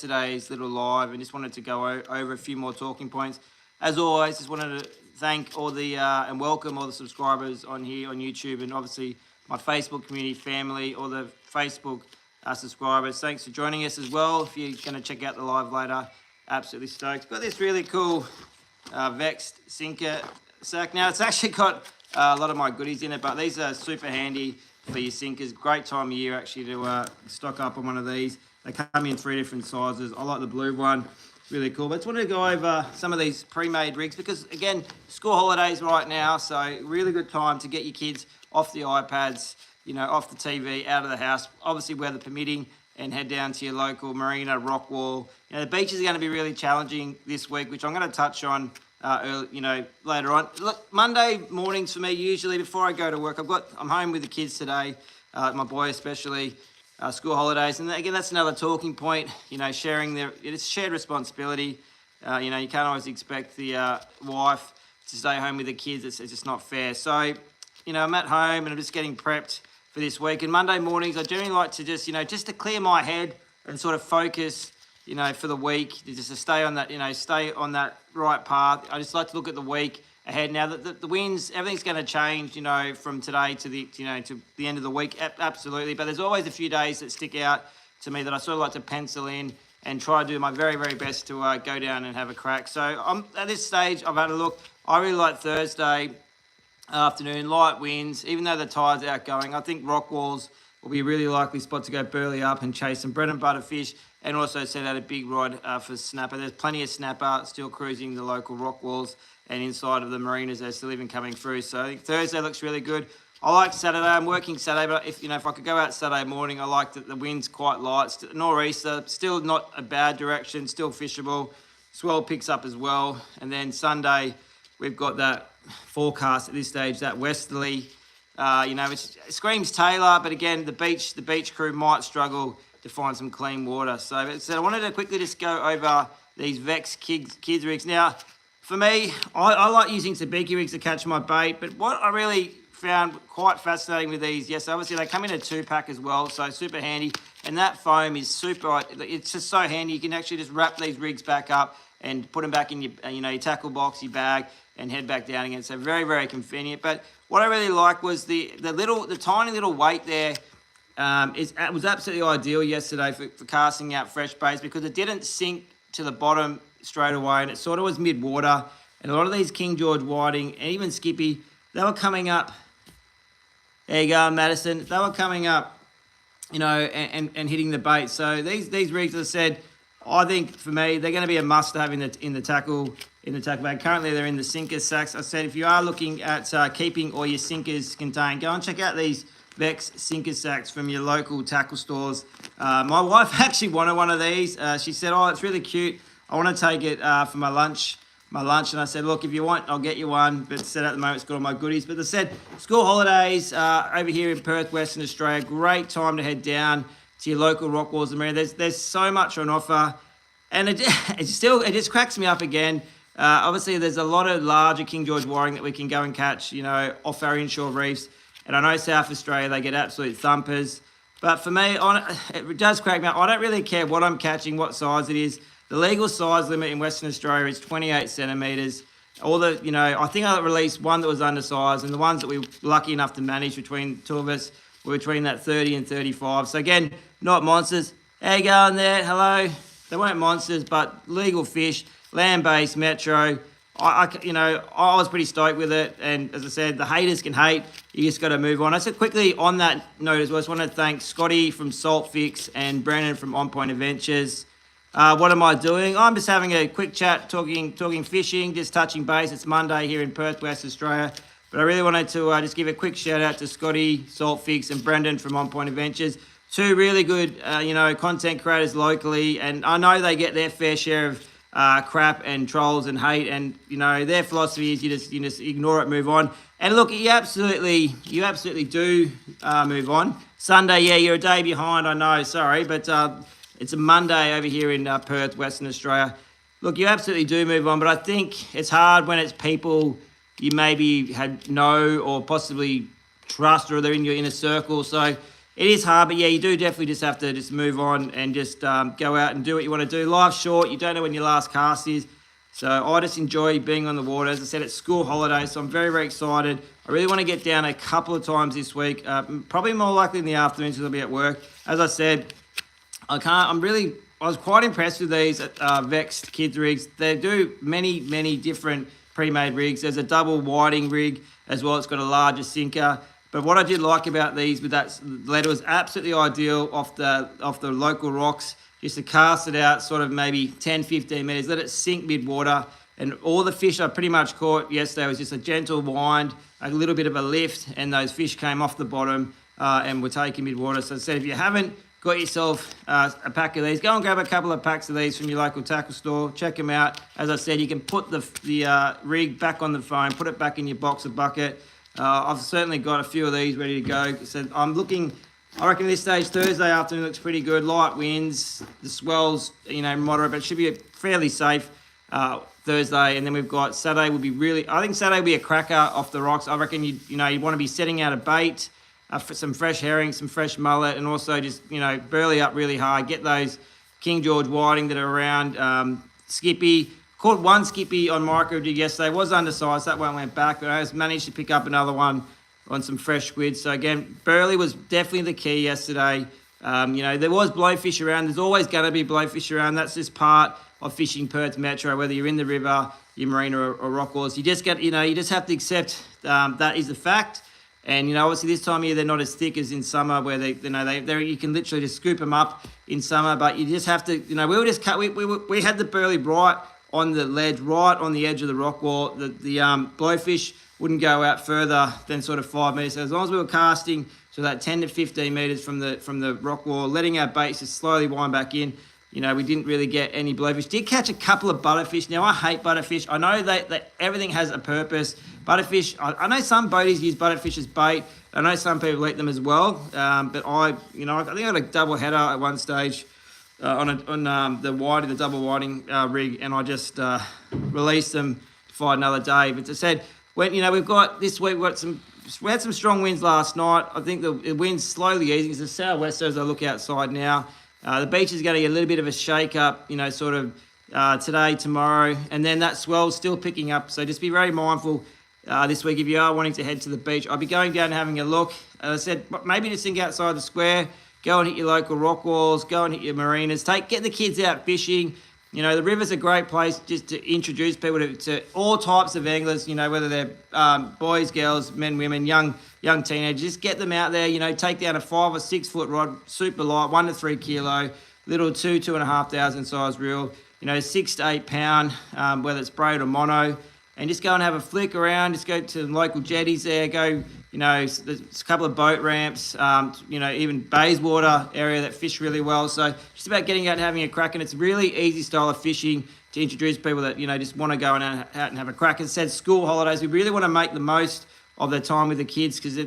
today's little live and just wanted to go over a few more talking points. As always, just wanted to thank all the and welcome all the subscribers on here on YouTube, and obviously my Facebook community family, all the Facebook subscribers. Thanks for joining us as well. If you're going to check out the live later, absolutely stoked. Got this really cool vexed sinker sack. Now it's actually got a lot of my goodies in it, but these are super handy for your sinkers. Great time of year actually to stock up on one of these. They come in 3 different sizes. I like the blue one, really cool. But I just wanted to go over some of these pre-made rigs because, again, school holidays right now, so really good time to get your kids off the iPads, you know, off the TV, out of the house, obviously weather permitting, and head down to your local marina, rock wall. You know, the beaches are going to be really challenging this week, which I'm going to touch on later on. Look, Monday mornings for me, usually before I go to work, I'm home with the kids today, my boy especially. School holidays, and again, that's another talking point. You know, it's shared responsibility. You know, you can't always expect the wife to stay home with the kids. It's just not fair. So, you know, I'm at home and I'm just getting prepped for this week. And Monday mornings, I generally like to just to clear my head and sort of focus, you know, for the week, just to stay on that, stay on that right path. I just like to look at the week ahead. Now the winds, everything's going to change, you know, from today to the end of the week. Absolutely, but there's always a few days that stick out to me that I sort of like to pencil in and try to do my very, very best to go down and have a crack. So at this stage, I've had a look. I really like Thursday afternoon, light winds, even though the tide's outgoing. I think rock walls will be a really likely spot to go burley up and chase some bread and butter fish, and also set out a big rod for snapper. There's plenty of snapper still cruising the local rock walls and inside of the marinas. They're still even coming through. So I think Thursday looks really good. I like Saturday. I'm working Saturday, but if I could go out Saturday morning, I like that the wind's quite light. Nor'easter, still not a bad direction, still fishable. Swell picks up as well. And then Sunday, we've got that forecast at this stage, that westerly, which screams Taylor, but again, the beach crew might struggle to find some clean water. So I wanted to quickly just go over these Vex kids rigs. Now, for me, I like using sabiki rigs to catch my bait, but what I really found quite fascinating with these, yes, obviously they come in a 2-pack as well, so super handy, and that foam is super, it's just so handy. You can actually just wrap these rigs back up and put them back in your tackle box, your bag, and head back down again. So very, very convenient. But what I really liked was the tiny little weight there. It was absolutely ideal yesterday for casting out fresh baits because it didn't sink to the bottom straight away, and it sort of was mid-water. And a lot of these King George whiting and even Skippy, they were coming up. There you go, Madison. They were coming up, and hitting the bait. So these rigs, as I said, I think for me they're going to be a must-have in the tackle bag. Currently, they're in the sinker sacks. I said if you are looking at keeping all your sinkers contained, go and check out these Vex sinker sacks from your local tackle stores. My wife actually wanted one of these. She said, "Oh, it's really cute. I want to take it for my lunch." And I said, "Look, if you want, I'll get you one." But said at the moment, it's got all my goodies. But I said, school holidays over here in Perth, Western Australia, great time to head down to your local rock walls and marina. There's so much on offer, and it just cracks me up again. Obviously, there's a lot of larger King George wiring that we can go and catch, off our inshore reefs. And I know South Australia, they get absolute thumpers. But for me, it does crack me up. I don't really care what I'm catching, what size it is. The legal size limit in Western Australia is 28 centimetres. I think I released one that was undersized, and the ones that we were lucky enough to manage between two of us were between that 30 and 35. So again, not monsters. How you going there? Hello. They weren't monsters, but legal fish, land-based, metro. I was pretty stoked with it, and as I said, the haters can hate. You just got to move on. I said quickly on that note as well, I just want to thank Scotty from Salt Fix and Brandon from On Point Adventures. What am I doing? I'm just having a quick chat, talking fishing, just touching base. It's Monday here in Perth, West Australia, but I really wanted to just give a quick shout out to Scotty, Salt Fix, and Brandon from On Point Adventures. Two really good, content creators locally, and I know they get their fair share of crap and trolls and hate, and their philosophy is you just ignore it, move on. And look, you absolutely do move on. Sunday, yeah, you're a day behind, I know, sorry, but it's a Monday over here in Perth, Western Australia. Look, you absolutely do move on, but I think it's hard when it's people you maybe had know or possibly trust, or they're in your inner circle. So it is hard, but yeah, you do definitely just have to just move on and just go out and do what you want to do. Life's short. You don't know when your last cast is. So I just enjoy being on the water. As I said, it's school holidays, so I'm very, very excited. I really want to get down a couple of times this week, probably more likely in the afternoons because I'll be at work. As I said, I was quite impressed with these Vexed Kids rigs. They do many different pre-made rigs. There's a double whiting rig as well. It's got a larger sinker. But what I did like about these with that lead was absolutely ideal off the local rocks, just to cast it out sort of maybe 10, 15 metres, let it sink mid-water. And all the fish I pretty much caught yesterday was just a gentle wind, a little bit of a lift, and those fish came off the bottom and were taken mid-water. So I said, if you haven't got yourself a pack of these, go and grab a couple of packs of these from your local tackle store. Check them out. As I said, you can put the rig back on the phone, put it back in your box or bucket. I've certainly got a few of these ready to go. So I'm looking, I reckon this stage Thursday afternoon looks pretty good. Light winds, the swells, moderate, but it should be fairly safe Thursday. And then we've got Saturday will be I think Saturday will be a cracker off the rocks. I reckon you want to be setting out a bait, for some fresh herring, some fresh mullet, and also just, burley up really hard. Get those King George whiting that are around. Skippy. Caught one skippy on micro jig yesterday. Was undersized. That one went back. But I just managed to pick up another one on some fresh squid. So again, burley was definitely the key yesterday. There was blowfish around. There's always going to be blowfish around. That's just part of fishing Perth Metro, whether you're in the river, your marina or rock walls. You just get, you just have to accept that is a fact. And, obviously this time of year, they're not as thick as in summer where you can literally just scoop them up in summer. But you just have to, we had the burley right on the ledge, right on the edge of the rock wall. The blowfish wouldn't go out further than sort of 5 metres. So as long as we were casting to that 10 to 15 metres from the rock wall, letting our baits just slowly wind back in, we didn't really get any blowfish. Did catch a couple of butterfish. Now, I hate butterfish. I know that everything has a purpose. Butterfish, I know some boaties use butterfish as bait. I know some people eat them as well. But I think I had a double header at one stage on the double whiting rig, and I just released them to fight another day. But as I said, we've got this week, we had some strong winds last night. I think the wind's slowly easing. It's a southwester as I look outside now. The beach is going to get a little bit of a shake up, today, tomorrow, and then that swell's still picking up. So just be very mindful this week if you are wanting to head to the beach. I'll be going down and having a look. As I said, maybe just think outside the square. Go and hit your local rock walls. Go and hit your marinas. Get the kids out fishing. The river's a great place just to introduce people to all types of anglers, whether they're boys, girls, men, women, young teenagers. Just get them out there, take down a 5 or 6 foot rod, super light, 1 to 3 kilo, little 2.5 size reel, 6 to 8 pound, whether it's braid or mono, and just go and have a flick around. Just go to local jetties there, go, there's a couple of boat ramps, even Bayswater area that fish really well. So just about getting out and having a crack, and it's a really easy style of fishing to introduce people that, just want to go out and have a crack. As I said, school holidays, we really want to make the most of their time with the kids because,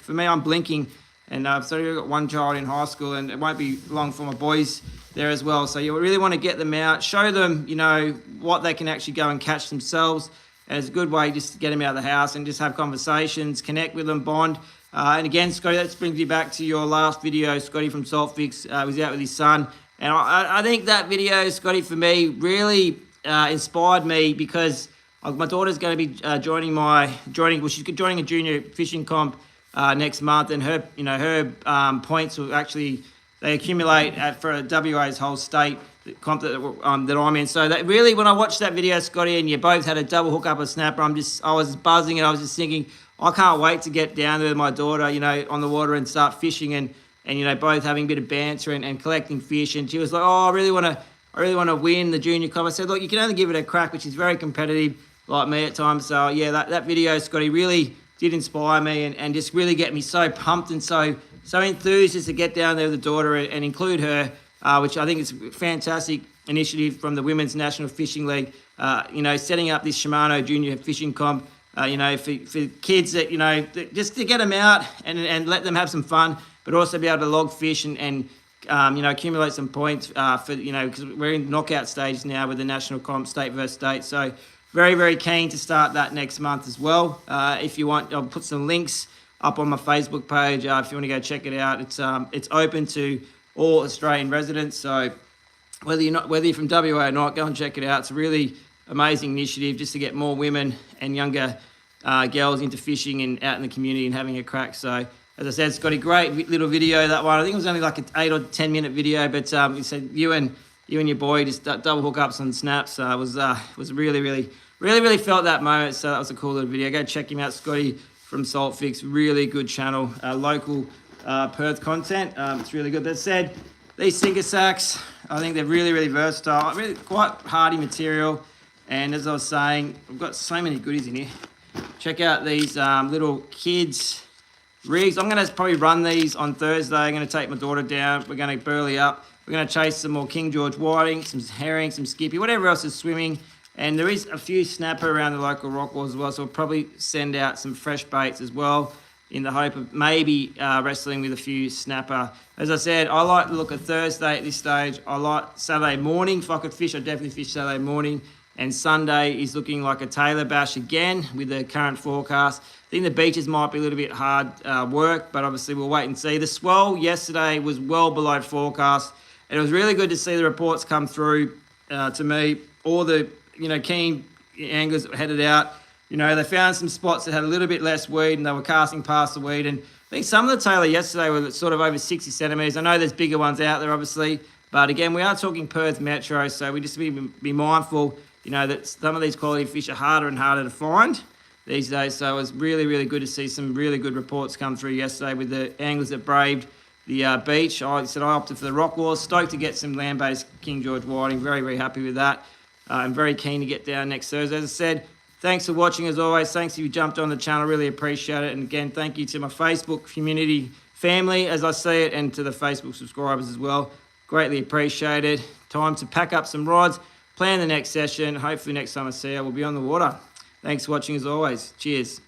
for me, I'm blinking, and I've got one child in high school, and it won't be long for my boys there as well. So you really want to get them out, show them, what they can actually go and catch themselves. And it's a good way just to get them out of the house and just have conversations, connect with them, bond. And again, Scotty, that brings me back to your last video. Scotty from Saltfix was out with his son. And I think that video, Scotty, for me, really inspired me because my daughter's going to be joining she's joining a junior fishing comp next month. And her points will actually, they accumulate for WA's whole state comp that I'm in. So that really, when I watched that video, Scotty, and you both had a double hook up a snapper, I was buzzing, and I was just thinking, I can't wait to get down there with my daughter, on the water and start fishing and both having a bit of banter and collecting fish. And she was like, oh, I really want to win the junior comp. I said, look, you can only give it a crack, which is very competitive like me at times. So yeah, that video, Scotty, really did inspire me and just really get me so pumped and so enthused just to get down there with the daughter and include her, which I think is a fantastic initiative from the Women's National Fishing League, setting up this Shimano Junior Fishing Comp, for kids that, just to get them out and let them have some fun, but also be able to log fish and accumulate some points because we're in knockout stage now with the national comp, state versus state. So very, very keen to start that next month as well. If you want, I'll put some links up on my Facebook page if you want to go check it out. It's open to all Australian residents, so whether you're from WA or not, go and check it out. It's a really amazing initiative just to get more women and younger girls into fishing and out in the community and having a crack. So as I said, it's got a great little video, that one. I think it was only like an 8 or 10 minute video, but you said you and your boy just double hookups on snaps. It was really felt that moment. So that was a cool little video. Go check him out, Scotty from Saltfix. Really good channel, local Perth content. It's really good. That said, these sinker sacks, I think they're really versatile, really quite hardy material. And as I was saying, I've got so many goodies in here. Check out these little kids rigs. I'm going to probably run these on Thursday. I'm going to take my daughter down. We're going to burley up. We're going to chase some more King George whiting, some herring, some skippy, whatever else is swimming. And there is a few snapper around the local rock walls as well, so we'll probably send out some fresh baits as well in the hope of maybe wrestling with a few snapper. As I said, I like to look at Thursday at this stage. I like Saturday morning. If I could fish, I'd definitely fish Saturday morning. And Sunday is looking like a Taylor bash again with the current forecast. I think the beaches might be a little bit hard work, but obviously we'll wait and see. The swell yesterday was well below forecast, and it was really good to see the reports come through to me. All the keen anglers that headed out, they found some spots that had a little bit less weed, and they were casting past the weed. And I think some of the Taylor yesterday were sort of over 60 centimetres. I know there's bigger ones out there, obviously, but again, we are talking Perth Metro, so we just be mindful, that some of these quality fish are harder and harder to find these days. So it was really good to see some really good reports come through yesterday with the anglers that braved the beach. I opted for the rock walls. Stoked to get some land-based King George whiting. Very happy with that. I'm very keen to get down next Thursday. As I said, thanks for watching as always. Thanks if you jumped on the channel. Really appreciate it. And again, thank you to my Facebook community family, as I see it, and to the Facebook subscribers as well. Greatly appreciated. Time to pack up some rods, plan the next session. Hopefully next time I see you, we'll be on the water. Thanks for watching as always. Cheers.